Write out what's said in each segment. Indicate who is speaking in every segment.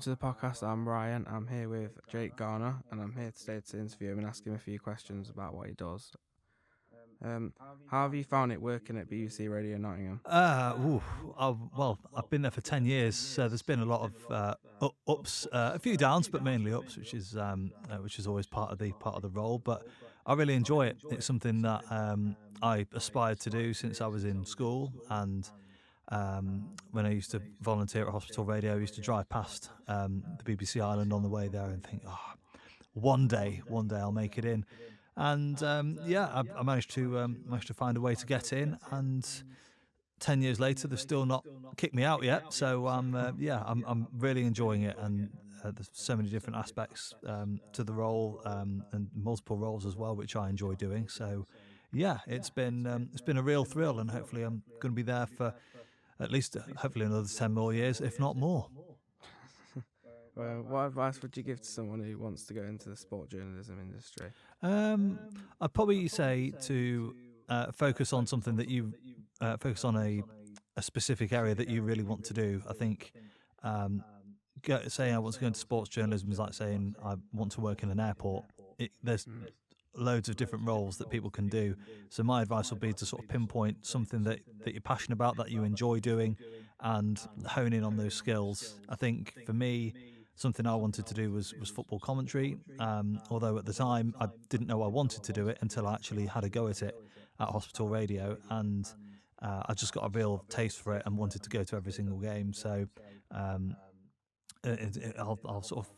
Speaker 1: To the podcast. I'm Ryan. I'm here with Jake Garner, and I'm here today to interview him and ask him a few questions about what he does. How have you found it working at BBC Radio Nottingham?
Speaker 2: I've been there for 10 years, so there's been a lot of ups, a few downs, but mainly ups, which is always part of the role. But I really enjoy it. It's something that I aspired to do since I was in school, and when I used to volunteer at Hospital Radio, I used to drive past the BBC Island on the way there and think, oh, one day I'll make it in. And I managed to find a way to get in, and 10 years later, they've still not kicked me out yet. So I'm really enjoying it, and there's so many different aspects to the role, and multiple roles as well, which I enjoy doing. So yeah, it's been a real thrill, and hopefully I'm going to be there for at least hopefully another 10 more years, if not more.
Speaker 1: Well, what advice would you give to someone who wants to go into the sport journalism industry?
Speaker 2: I'd probably say to focus on something that you focus on a specific area that you really want to do. I think saying I want to go into sports journalism is like saying I want to work in an airport. There's loads of different roles that people can do. So my advice would be to sort of pinpoint something that you're passionate about, that you enjoy doing, and hone in on those skills. I think for me, something I wanted to do was football commentary, although at the time I didn't know I wanted to do it until I actually had a go at it at Hospital Radio, and I just got a real taste for it and wanted to go to every single game. So I'll sort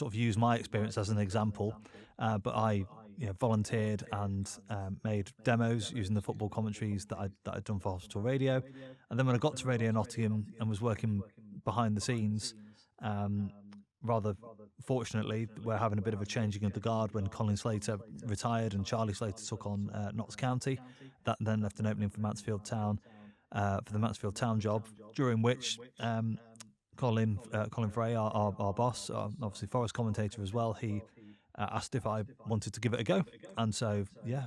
Speaker 2: of use my experience as an example, but I volunteered and made demos using the football commentaries that I'd done for Hospital Radio, and then when I got to Radio Nottingham and was working behind the scenes, rather fortunately, we're having a bit of a changing of the guard when Colin Slater retired and Charlie Slater took on Notts County. That then left an opening for Mansfield Town, for the Mansfield Town job, during which Colin Frey, our boss, obviously Forest commentator as well, he asked if I wanted to give it a go, and so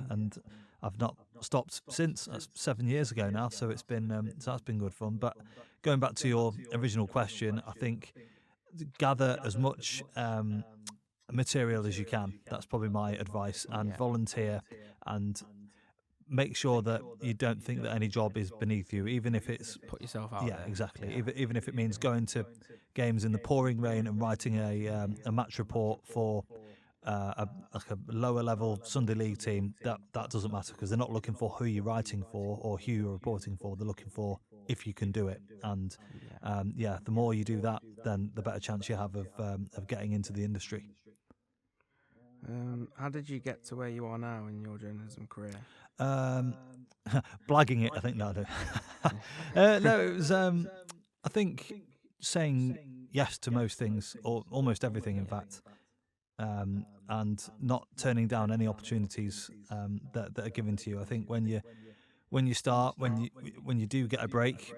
Speaker 2: and I've not stopped since. That's 7 years ago now, so it's been so that's been good fun. But going back to your original question, I think gather as much material as you can. That's probably my advice, and volunteer, and make sure that you don't think that any job is beneath you, even if it's
Speaker 1: Put yourself out there.
Speaker 2: Yeah, exactly. Even if it means going to games in the pouring rain and writing a match report for a lower level Sunday League team, that doesn't matter, because they're not looking for who you're writing for or who you're reporting for. They're looking for if you can do it, and the more you do that, then the better chance you have of getting into the industry.
Speaker 1: How did you get to where you are now in your journalism career?
Speaker 2: Blagging it, I think. No, it was. I think saying yes to most things, or almost everything, in fact, and not turning down any opportunities that are given to you. I think when you start, when you do get a break,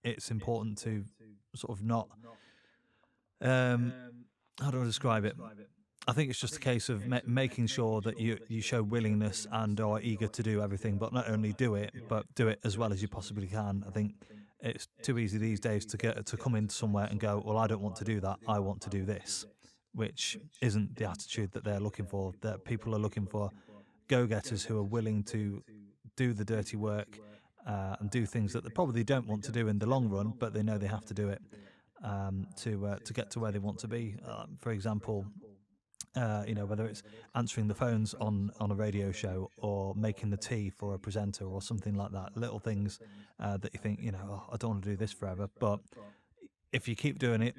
Speaker 2: it's important to sort of not. How do I describe it? I think it's just a case of making sure that you show willingness and are eager to do everything, but not only do it, but do it as well as you possibly can. I think it's too easy these days to come into somewhere and go, well, I don't want to do that, I want to do this, which isn't the attitude that they're looking for. That people are looking for go-getters who are willing to do the dirty work and do things that they probably don't want to do in the long run, but they know they have to do it to get to where they want to be. For example, whether it's answering the phones on a radio show or making the tea for a presenter or something like that, little things that you think, I don't want to do this forever, but if you keep doing it,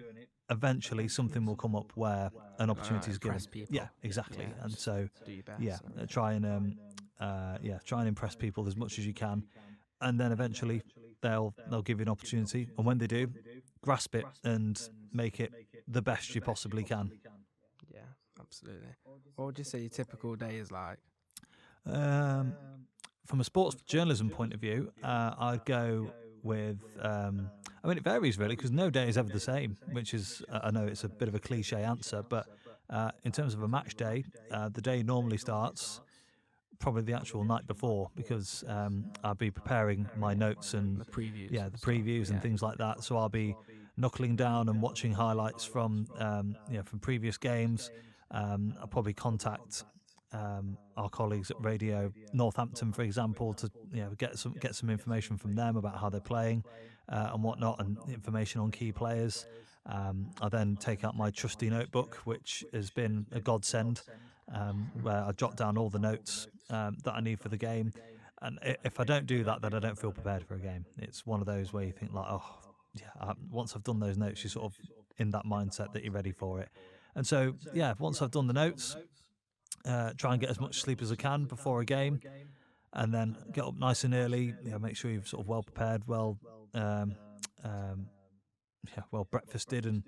Speaker 2: eventually something will come up where an opportunity is given.
Speaker 1: People.
Speaker 2: Yeah, exactly.
Speaker 1: Yeah,
Speaker 2: and so
Speaker 1: do your best.
Speaker 2: try and impress people as much as you can, and then eventually they'll give you an opportunity, and when they do, grasp it and make it the best you possibly can.
Speaker 1: Yeah, absolutely. What would you say your typical day is like?
Speaker 2: From a sports journalism point of view, I'd go with. It varies really, because no day is ever the same. Which is, I know it's a bit of a cliche answer, but in terms of a match day, the day normally starts probably the actual night before, because I'll be preparing my notes and
Speaker 1: The previews.
Speaker 2: the previews and things like that. So I'll be knuckling down and watching highlights from from previous games. I'll probably contact our colleagues at Radio Northampton, for example, to get some information from them about how they're playing and whatnot, and information on key players. I then take out my trusty notebook, which has been a godsend, where I jot down all the notes that I need for the game. And if I don't do that, then I don't feel prepared for a game. It's one of those where you think like, oh, yeah, once I've done those notes, you're sort of in that mindset that you're ready for it. And so, yeah, once I've done the notes, try and get as much sleep as I can before a game, and then get up nice and early. Make sure you're sort of well prepared, well breakfasted and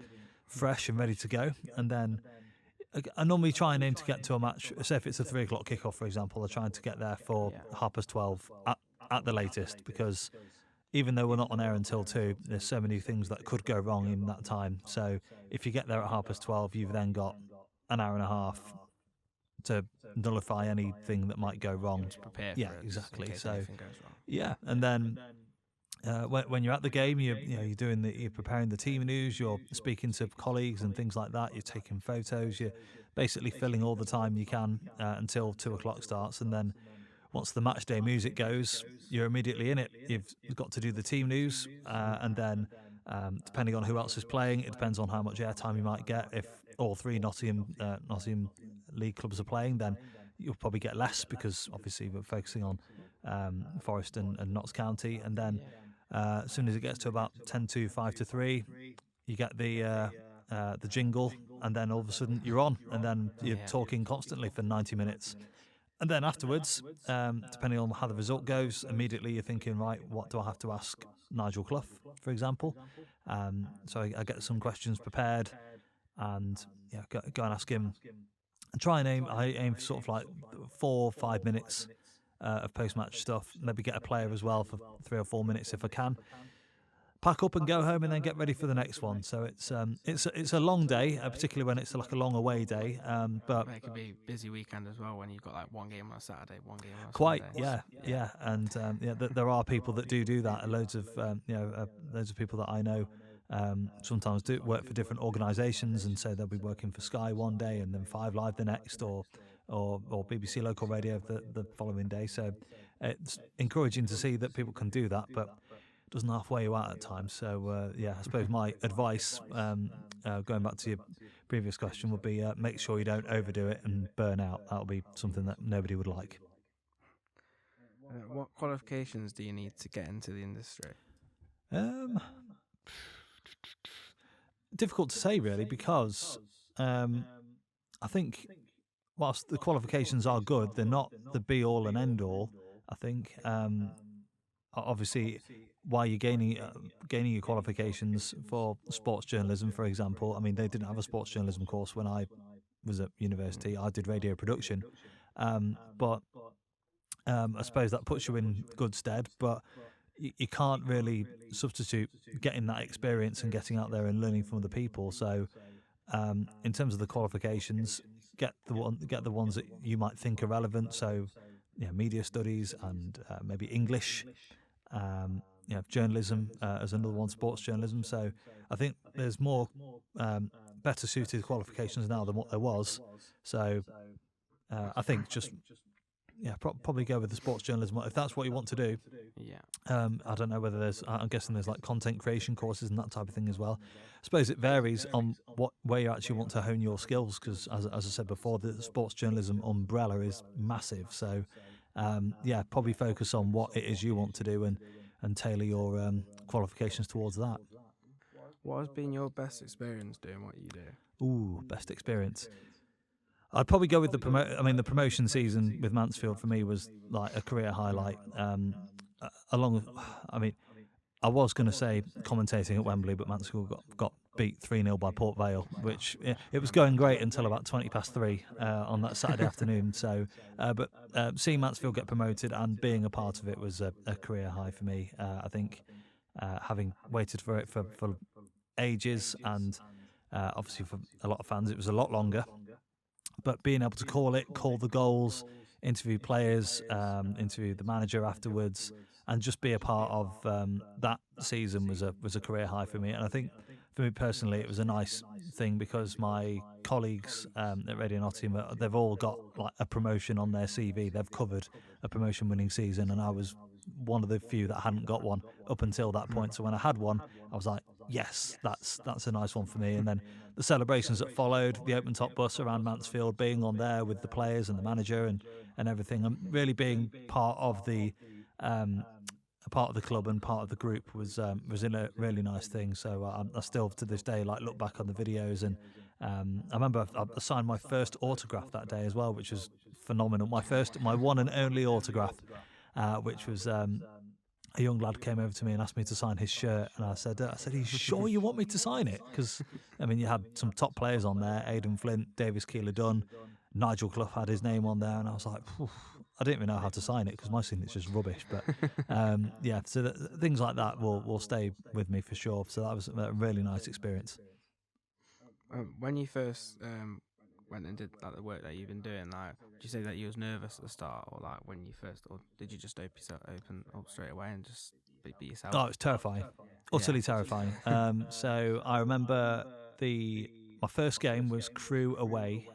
Speaker 2: fresh and ready to go. And then I normally try and aim to get to a match. Say if it's a 3 o'clock kickoff, for example, I'm trying to get there for 12:30 at the latest, because even though we're not on air until 2, there's so many things that could go wrong in that time. So if you get there at 12:30, you've then got an hour and a half to nullify anything that might go wrong.
Speaker 1: To prepare for
Speaker 2: yeah,
Speaker 1: it,
Speaker 2: exactly.
Speaker 1: in case
Speaker 2: So
Speaker 1: anything goes wrong.
Speaker 2: yeah, and then when you're at the game, you're preparing the team news, you're speaking to colleagues and things like that. You're taking photos. You're basically filling all the time you can until 2 o'clock starts, and then once the match day music goes, you're immediately in it. You've got to do the team news, and then depending on who else is playing, it depends on how much airtime you might get. If all 3 Nottingham League clubs are playing, then you'll probably get less, because obviously we're focusing on Forest and Notts County. And then as soon as it gets to about 10 to 5 to 3, you get the jingle, and then all of a sudden you're on, and then you're talking constantly for 90 minutes. And then afterwards, depending on how the result goes, immediately you're thinking, right, what do I have to ask Nigel Clough, for example? So I get some questions prepared, and go and ask him. And I aim for sort of like 4 or 5 minutes of post-match stuff. Maybe get a player as well for 3 or 4 minutes if I can. Pack up and go home, and then get ready for the next one. So it's a long day, particularly when it's like a long away day. But
Speaker 1: it could be a busy weekend as well, when you've got like one game on a Saturday, one game on a
Speaker 2: quite,
Speaker 1: Sunday.
Speaker 2: yeah. And there are people that do that. Loads of people that I know sometimes do work for different organisations, and so they'll be working for Sky one day and then 5 Live the next, or BBC local radio the following day. So it's encouraging to see that people can do that, but it doesn't half wear you out at times. So I suppose my advice, going back to your previous question, would be make sure you don't overdo it and burn out. That'll be something that nobody would like.
Speaker 1: What qualifications do you need to get into the industry?
Speaker 2: Difficult to say, really, because I think whilst the qualifications are good, they're not the be-all and end-all. I think obviously why you're gaining your qualifications for sports journalism, for example. I mean, they didn't have a sports journalism course when I was at university. I did radio production, but I suppose that puts you in good stead. But you can't really substitute getting that experience and getting out there and learning from other people. So in terms of the qualifications, get the ones that you might think are relevant. So media studies and maybe English, journalism as another one, sports journalism. So I think there's more better suited qualifications now than what there was. So I think just probably go with the sports journalism if that's what you want to do. I don't know whether I'm guessing there's like content creation courses and that type of thing as well. I suppose it varies on where you actually want to hone your skills, because as I said before, the sports journalism umbrella is massive. So probably focus on what it is you want to do and tailor your qualifications towards that.
Speaker 1: What has been your best experience doing what you do?
Speaker 2: Ooh, best experience. I'd probably go with the promotion season with Mansfield for me was like a career highlight. I was going to say commentating at Wembley, but Mansfield got beat 3-0 by Port Vale, which it was going great until about 3:20 on that Saturday afternoon. So, but seeing Mansfield get promoted and being a part of it was a career high for me. I think having waited for it for ages, and obviously for a lot of fans it was a lot longer. But being able to call the goals, interview players, interview the manager afterwards, and just be a part of that season was a career high for me. And I think for me personally, it was a nice thing because my colleagues at Radio Nottingham, they've all got like a promotion on their CV. They've covered a promotion-winning season, and I was one of the few that hadn't got one up until that point. So when I had one, I was like, yes, that's a nice one for me. And then the celebrations that followed, the open top bus around Mansfield, being on there with the players and the manager and everything, and really being part of the a part of the club and part of the group was a really nice thing. So I still to this day like look back on the videos, and I remember I signed my first autograph that day as well, which was phenomenal. My one and only autograph, which was a young lad came over to me and asked me to sign his shirt, and I said, "Are you sure you want me to sign it?" Because I mean, you had some top players on there: Aidan Flint, Davis Keeler-Dunn, Nigel Clough had his name on there, and I was like, "Phew." I didn't even know how to sign it because my signature's just rubbish. But yeah, so things like that will stay with me for sure. So that was a really nice experience.
Speaker 1: When you first went and did like the work that you've been doing, like, did you say that you was nervous at the start, or like when you first, or did you just open up straight away and just be yourself?
Speaker 2: Oh, it was terrifying, utterly terrifying. So I remember my first game was Crewe away.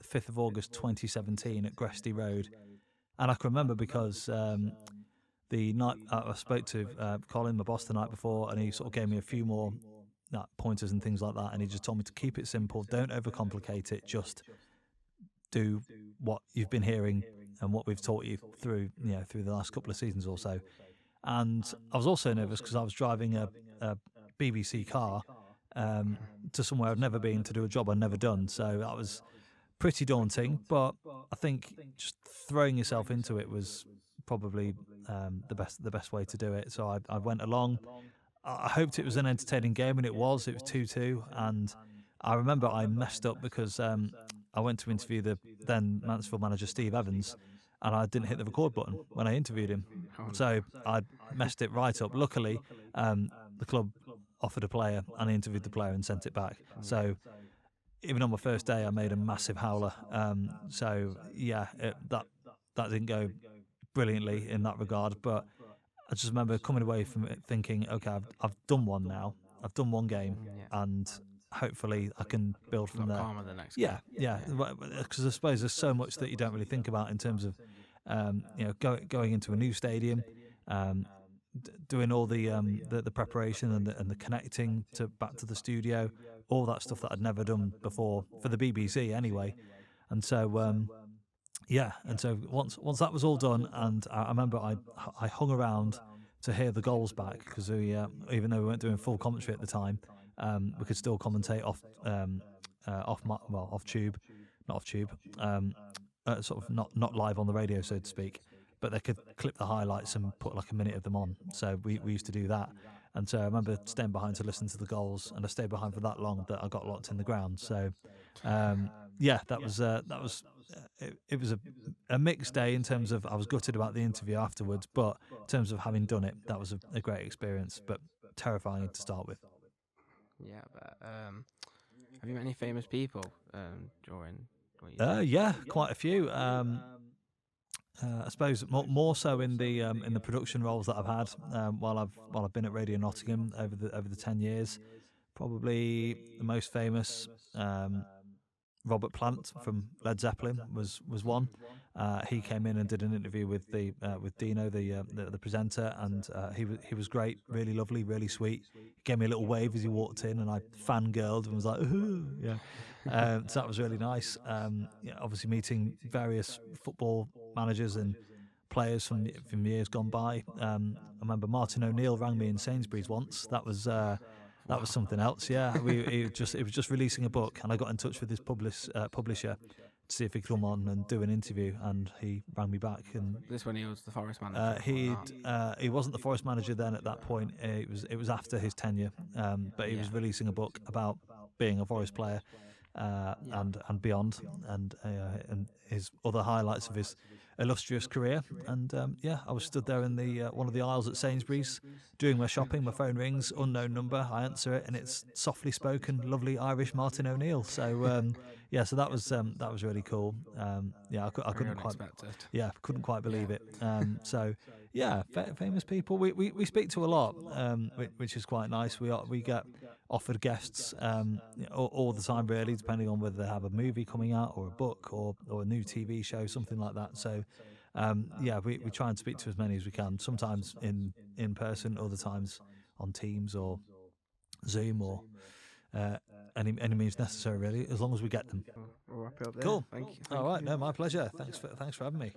Speaker 2: 5th of August 2017 at Gresty Road, and I can remember because the night I spoke to Colin, my boss, the night before, and he sort of gave me a few more pointers and things like that, and he just told me to keep it simple, don't overcomplicate it, just do what you've been hearing and what we've taught you through the last couple of seasons or so. And I was also nervous because I was driving a BBC car to somewhere I've never been to do a job I'd never done, so that was pretty daunting, but I think just throwing yourself into it was probably the best way to do it. So I went along. I hoped it was an entertaining game, and it was. It was 2-2, and I remember I messed up because I went to interview the then Mansfield manager Steve Evans, and I didn't hit the record button when I interviewed him. So I messed it right up. Luckily, the club offered a player, and I interviewed the player and sent it back. So even on my first day, I made a massive howler. So yeah, that didn't go brilliantly in that regard. But I just remember coming away from it thinking, okay, I've done one now. I've done one game, and hopefully I can build from there.
Speaker 1: Calmer the next game.
Speaker 2: Yeah. Because I suppose there's so much that you don't really think about in terms of going into a new stadium. Doing all the preparation and the connecting back to the studio, all that stuff that I'd never done before for the BBC anyway, and so once that was all done, and I remember I hung around to hear the goals back because even though we weren't doing full commentary at the time, we could still commentate off tube, not off tube, sort of not live on the radio, so to speak. But they could clip the highlights and put like a minute of them on. So we used to do that. And so I remember staying behind to listen to the goals, and I stayed behind for that long that I got locked in the ground. So that was it was a mixed day in terms of I was gutted about the interview afterwards, but in terms of having done it, that was a great experience, but terrifying to start with.
Speaker 1: Yeah, but have you met any famous people during what you did?
Speaker 2: Yeah, quite a few. I suppose more so in the production roles that I've had while I've been at Radio Nottingham over the 10 years. Probably the most famous, Robert Plant from Led Zeppelin was one. He came in and did an interview with Dino, the presenter, and he was great, really lovely, really sweet. He gave me a little wave as he walked in, and I fangirled and was like, ooh, yeah. So that was really nice. Obviously meeting various football managers and players from years gone by. I remember Martin O'Neill rang me in Sainsbury's once. That was something else. Yeah, it was just releasing a book, and I got in touch with his publisher to see if he could come on and do an interview, and he rang me back. And
Speaker 1: this when he was the Forest manager.
Speaker 2: He wasn't the Forest manager then at that point. It was after his tenure, but he was releasing a book about being a Forest player. And beyond, and his other highlights of his illustrious career. And I was stood there in the one of the aisles at Sainsbury's doing my shopping. My phone rings, unknown number. I answer it, and it's softly spoken, lovely Irish Martin O'Neill. So so that was really cool. I couldn't quite believe it. Yeah, famous people. We speak to a lot, which is quite nice. We get offered guests all the time, really, depending on whether they have a movie coming out or a book or a new TV show, something like that. So, yeah, we try and speak to as many as we can. Sometimes in person, other times on Teams or Zoom or uh, any means necessary, really, as long as we get them.
Speaker 1: We'll wrap it up there.
Speaker 2: Cool.
Speaker 1: Thank you.
Speaker 2: All
Speaker 1: Thank
Speaker 2: right.
Speaker 1: you.
Speaker 2: No, my pleasure. Thanks for having me.